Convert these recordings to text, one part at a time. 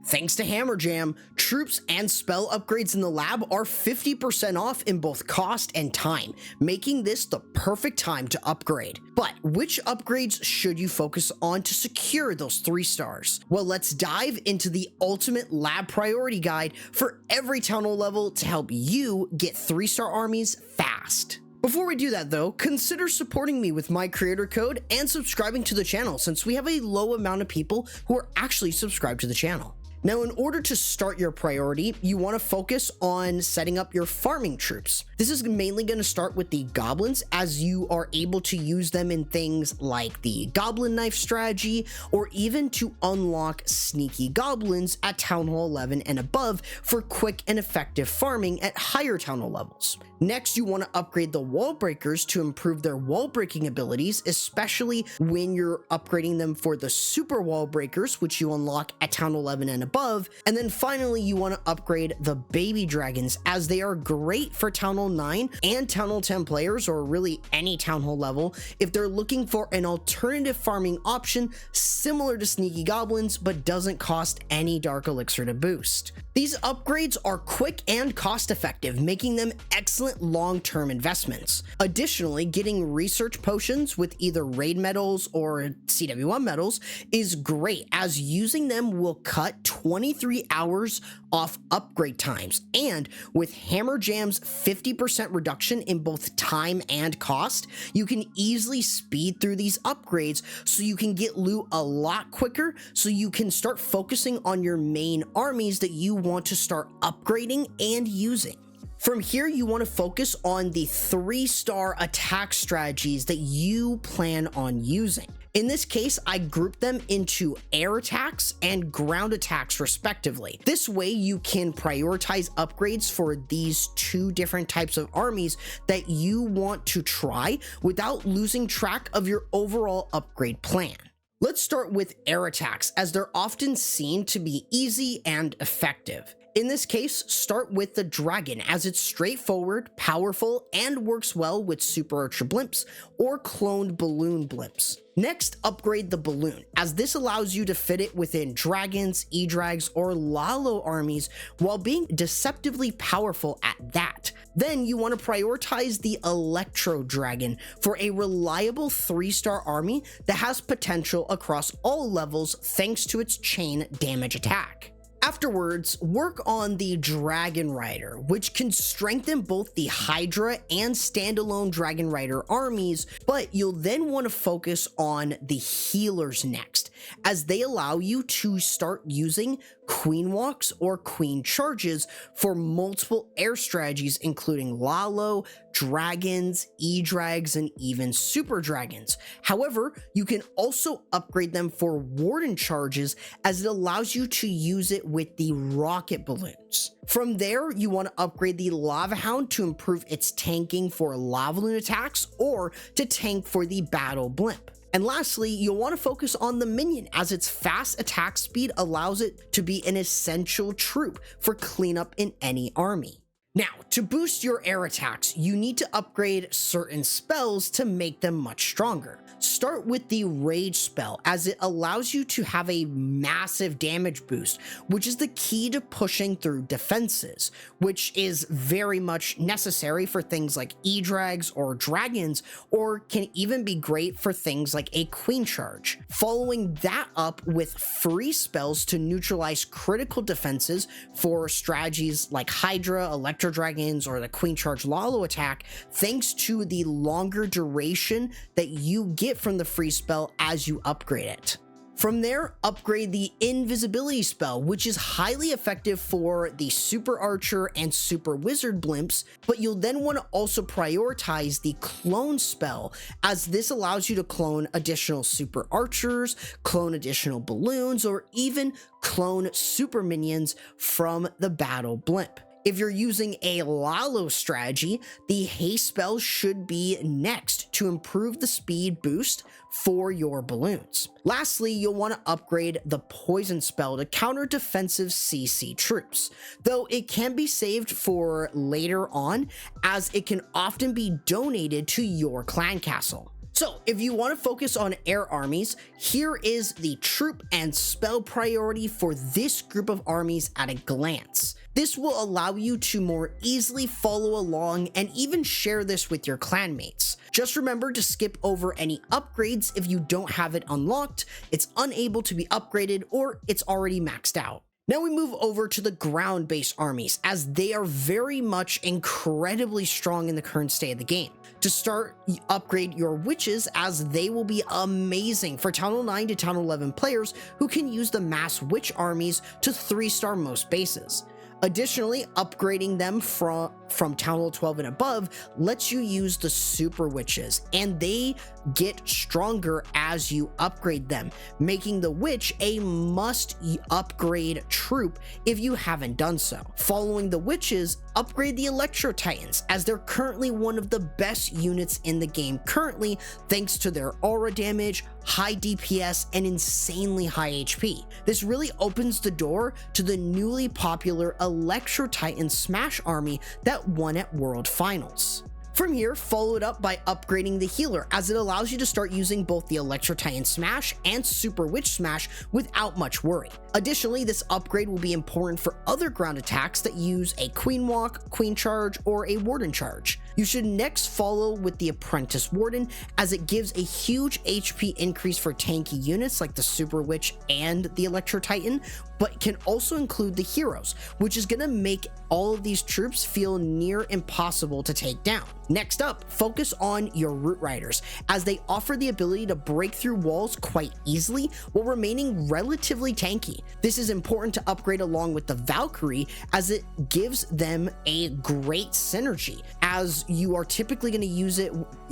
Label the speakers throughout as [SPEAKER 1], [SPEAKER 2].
[SPEAKER 1] Thanks to Hammer Jam, troops and spell upgrades in the lab are 50% off in both cost and time, making this the perfect time to upgrade. But which upgrades should you focus on to secure those 3 stars? Well, let's dive into the ultimate lab priority guide for every town hall level to help you get 3-star armies fast. Before we do that though, consider supporting me with my creator code and subscribing to the channel, since we have a low amount of people who are actually subscribed to the channel. Now, in order to start your priority, you want to focus on setting up your farming troops. This is mainly going to start with the goblins, as you are able to use them in things like the goblin knife strategy, or even to unlock sneaky goblins at Town Hall 11 and above for quick and effective farming at higher Town Hall levels. Next, you want to upgrade the wall breakers to improve their wall breaking abilities, especially when you're upgrading them for the super wall breakers, which you unlock at Town 11 and above. And then finally, you want to upgrade the baby dragons, as they are great for Town Hall 9 and Town Hall 10 players, or really any Town Hall level, if they're looking for an alternative farming option similar to sneaky goblins but doesn't cost any dark elixir to boost. These upgrades are quick and cost effective, making them excellent long-term investments. Additionally, getting research potions with either raid medals or CW1 medals is great, as using them will cut 23 hours off upgrade times, and with Hammer Jam's 50% reduction in both time and cost, you can easily speed through these upgrades so you can get loot a lot quicker, so you can start focusing on your main armies that you want to start upgrading and using. From here, you want to focus on the 3-star attack strategies that you plan on using. In this case, I grouped them into air attacks and ground attacks respectively. This way you can prioritize upgrades for these 2 different types of armies that you want to try without losing track of your overall upgrade plan. Let's start with air attacks, as they're often seen to be easy and effective. In this case, start with the dragon, as it's straightforward, powerful, and works well with super archer blimps or cloned balloon blimps. Next, upgrade the balloon, as this allows you to fit it within dragons, E-Drags, or Lalo armies while being deceptively powerful at that. Then you want to prioritize the Electro Dragon for a reliable 3-star army that has potential across all levels thanks to its chain damage attack. Afterwards, work on the Dragon Rider, which can strengthen both the Hydra and standalone Dragon Rider armies, but you'll then want to focus on the healers next, as they allow you to start using Queen Walks or Queen Charges for multiple air strategies, including Lalo, Dragons, E-Drags, and even Super Dragons. However, you can also upgrade them for Warden Charges, as it allows you to use it with the rocket balloons. From there, you want to upgrade the Lava Hound to improve its tanking for lava balloon attacks, or to tank for the battle blimp. And lastly, you'll want to focus on the minion, as its fast attack speed allows it to be an essential troop for cleanup in any army. Now, to boost your air attacks, you need to upgrade certain spells to make them much stronger. Start with the Rage spell, as it allows you to have a massive damage boost, which is the key to pushing through defenses, which is very much necessary for things like E-Drags or Dragons, or can even be great for things like a Queen Charge. Following that up with free spells to neutralize critical defenses for strategies like Hydra, Electro Dragons, or the Queen Charge Lalo attack, thanks to the longer duration that you get from the free spell as you upgrade it. From there, upgrade the Invisibility spell, which is highly effective for the Super Archer and Super Wizard blimps, but you'll then want to also prioritize the Clone spell, as this allows you to clone additional Super Archers, clone additional balloons, or even clone super minions from the battle blimp. If you're using a Lalo strategy, the haste spell should be next to improve the speed boost for your balloons. Lastly, you'll want to upgrade the poison spell to counter defensive CC troops, though it can be saved for later on, as it can often be donated to your clan castle. So if you want to focus on air armies, here is the troop and spell priority for this group of armies at a glance. This will allow you to more easily follow along and even share this with your clanmates. Just remember to skip over any upgrades if you don't have it unlocked, it's unable to be upgraded, or it's already maxed out. Now we move over to the ground-based armies, as they are very much incredibly strong in the current state of the game. To start, upgrade your witches, as they will be amazing for Town Hall 9 to Town Hall 11 players who can use the mass witch armies to 3-star most bases. Additionally, upgrading them from Town Hall 12 and above lets you use the super witches, and they get stronger as you upgrade them, making the witch a must upgrade troop if you haven't done so. Following the witches, upgrade the Electro Titans, as they're currently one of the best units in the game currently, thanks to their aura damage, high DPS, and insanely high HP. This really opens the door to the newly popular Electro Titan Smash army that won at World Finals. From here, follow it up by upgrading the healer, as it allows you to start using both the Electro Titan Smash and Super Witch Smash without much worry. Additionally, this upgrade will be important for other ground attacks that use a Queen Walk, Queen Charge, or a Warden Charge. You should next follow with the Apprentice Warden, as it gives a huge HP increase for tanky units like the Super Witch and the Electro Titan, but can also include the heroes, which is going to make all of these troops feel near impossible to take down. Next up, focus on your Root Riders, as they offer the ability to break through walls quite easily while remaining relatively tanky. This is important to upgrade along with the Valkyrie, as it gives them a great synergy, as you are typically going to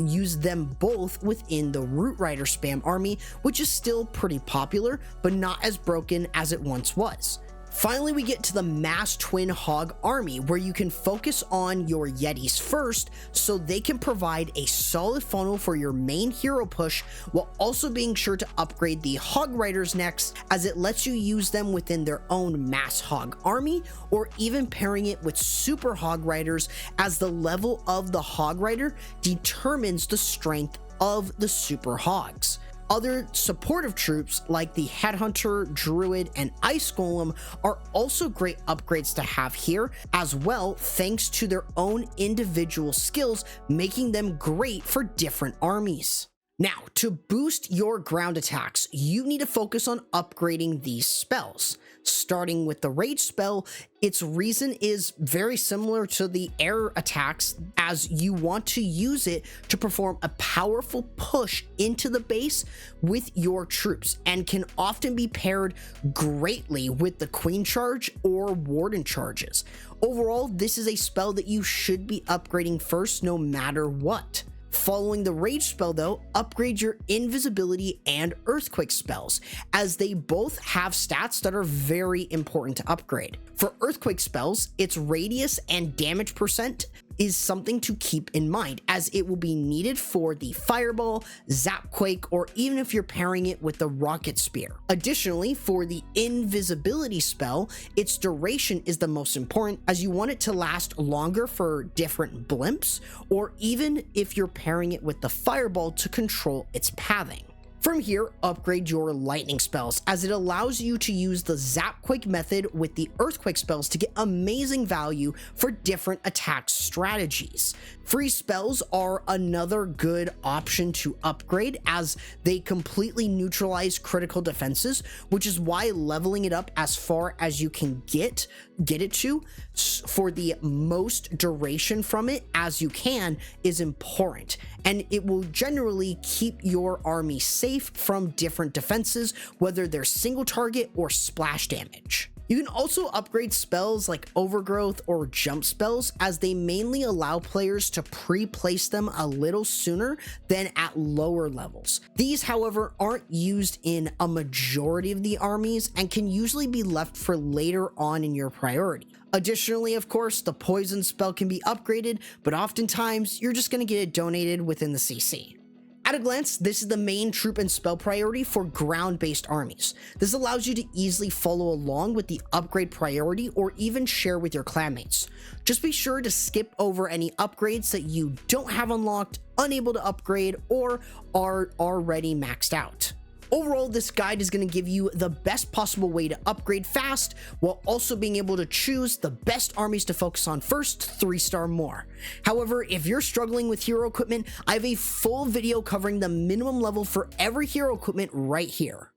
[SPEAKER 1] use them both within the Root Rider spam army, which is still pretty popular, but not as broken as it once was. Finally, we get to the Mass Twin Hog army, where you can focus on your Yetis first, so they can provide a solid funnel for your main hero push, while also being sure to upgrade the Hog Riders next, as it lets you use them within their own Mass Hog army, or even pairing it with Super Hog Riders, as the level of the Hog Rider determines the strength of the Super Hogs. Other supportive troops like the Headhunter, Druid, and Ice Golem are also great upgrades to have here as well, thanks to their own individual skills, making them great for different armies. Now, to boost your ground attacks, you need to focus on upgrading these spells. Starting with the Rage spell, its reason is very similar to the air attacks, as you want to use it to perform a powerful push into the base with your troops, and can often be paired greatly with the Queen Charge or Warden Charges. Overall, this is a spell that you should be upgrading first no matter what. Following the Rage spell though, upgrade your Invisibility and Earthquake spells, as they both have stats that are very important to upgrade. For Earthquake spells, its radius and damage percent is something to keep in mind, as it will be needed for the Fireball, Zapquake, or even if you're pairing it with the Rocket Spear. Additionally, for the Invisibility spell, its duration is the most important, as you want it to last longer for different blimps, or even if you're pairing it with the Fireball to control its pathing. From here, upgrade your lightning spells, as it allows you to use the Zapquake method with the Earthquake spells to get amazing value for different attack strategies. Freeze spells are another good option to upgrade, as they completely neutralize critical defenses, which is why leveling it up as far as you can get it to for the most duration from it as you can is important, and it will generally keep your army safe from different defenses, whether they're single target or splash damage. You can also upgrade spells like Overgrowth or Jump spells, as they mainly allow players to pre-place them a little sooner than at lower levels. These, however, aren't used in a majority of the armies and can usually be left for later on in your priority. Additionally, of course, the Poison spell can be upgraded, but oftentimes you're just going to get it donated within the CC. At a glance, this is the main troop and spell priority for ground-based armies. This allows you to easily follow along with the upgrade priority or even share with your clanmates. Just be sure to skip over any upgrades that you don't have unlocked, unable to upgrade, or are already maxed out. Overall, this guide is going to give you the best possible way to upgrade fast, while also being able to choose the best armies to focus on first, 3-star more. However, if you're struggling with hero equipment, I have a full video covering the minimum level for every hero equipment right here.